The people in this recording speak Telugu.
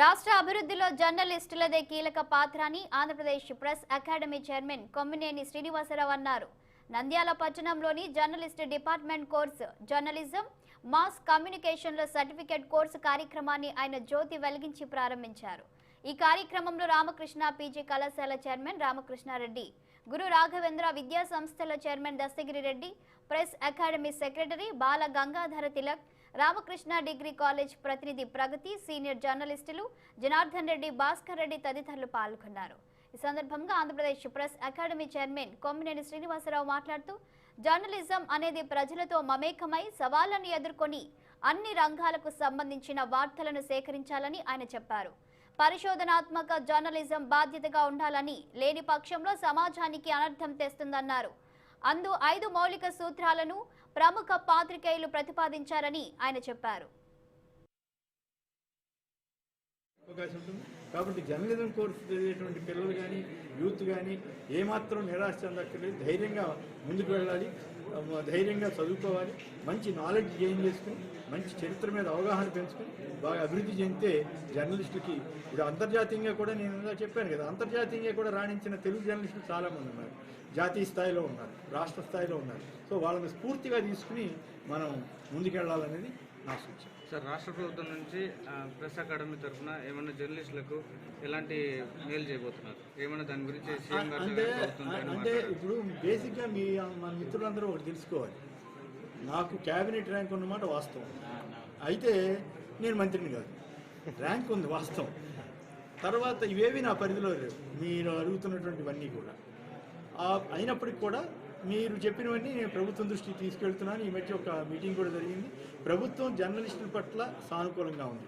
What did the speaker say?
రాష్ట్ర అభివృద్ధిలో జర్నలిస్టులదే కీలక పాత్ర అని Andhra Pradesh press academy chairman Kommineni Srinivasa Rao అన్నారు. నంద్యాల పట్టణంలోని journalist department course journalism mass కమ్యూనికేషన్లో సర్టిఫికేట్ కోర్సు కార్యక్రమాన్ని ఆయన జ్యోతి వెలిగించి ప్రారంభించారు. ఈ కార్యక్రమంలో రామకృష్ణ పీజీ కళాశాల చైర్మన్ రామకృష్ణారెడ్డి, గురు రాఘవేంద్ర విద్యా సంస్థల chairman Dastagiri Reddy, press academy secretary Bala Gangadhara Tilak, Ramakrishna degree college ప్రతినిధి ప్రగతి, సీనియర్ జర్నలిస్టులు జనార్దన్ రెడ్డి, భాస్కర్ రెడ్డి తదితరులు పాల్గొన్నారు. ఈ సందర్భంగా Andhra Pradesh press academy chairman Kommineni Srinivasarao మాట్లాడుతూ, జర్నలిజం అనేది ప్రజలతో మమేకమై సవాళ్లను ఎదుర్కొని అన్ని రంగాలకు సంబంధించిన వార్తలను సేకరించాలని ఆయన చెప్పారు. పరిశోధనాత్మక జర్నలిజం బాధ్యతగా ఉండాలని, లేని పక్షంలో సమాజానికి అనర్థం తెస్తుందన్నారు. 5 మౌలిక సూత్రాలను ప్రముఖ పాత్రికేయులు ప్రతిపాదించారని ఆయన చెప్పారు. అవకాశం ఉంటుంది కాబట్టి జర్నలిజం కోర్సు చదివేటువంటి పిల్లలు కానీ యూత్ కానీ ఏమాత్రం నిరాశ చెందక్కర్లేదు. ధైర్యంగా ముందుకు వెళ్ళాలి, ధైర్యంగా చదువుకోవాలి, మంచి నాలెడ్జ్ గెయిన్ చేసుకుని మంచి చరిత్ర మీద అవగాహన పెంచుకుని బాగా అభివృద్ధి చెందితే జర్నలిస్టులకి ఇది అంతర్జాతీయంగా కూడా నేను చెప్పాను కదా, అంతర్జాతీయంగా కూడా రాణించిన తెలుగు జర్నలిస్టులు చాలామంది ఉన్నారు. జాతీయ స్థాయిలో ఉన్నారు, రాష్ట్ర స్థాయిలో ఉన్నారు. సో వాళ్ళని స్ఫూర్తిగా తీసుకుని మనం ముందుకెళ్లాలనేది నా సూచన. సార్, రాష్ట్ర ప్రభుత్వం నుంచి ప్రెస్ అకాడమీ తరఫున ఏమైనా జర్నలిస్టులకు ఎలాంటి మేలు చేయబోతున్నారు? ఏమైనా దాని గురించి అంటే ఇప్పుడు బేసిక్గా మన మిత్రులందరూ ఒకటి తెలుసుకోవాలి. నాకు క్యాబినెట్ ర్యాంక్ ఉన్నమాట వాస్తవం. అయితే నేను మంత్రిని కాదు, ర్యాంక్ ఉంది వాస్తవం. తర్వాత ఇవేవి నా పరిధిలో లేవు, మీరు అడుగుతున్నటువంటివన్నీ కూడా. అయినప్పటికీ కూడా మీరు చెప్పినవన్నీ నేను ప్రభుత్వం దృష్టికి తీసుకెళ్తున్నాను. ఈ మధ్య ఒక మీటింగ్ కూడా జరిగింది. ప్రభుత్వం జర్నలిస్టుల పట్ల సానుకూలంగా ఉంది.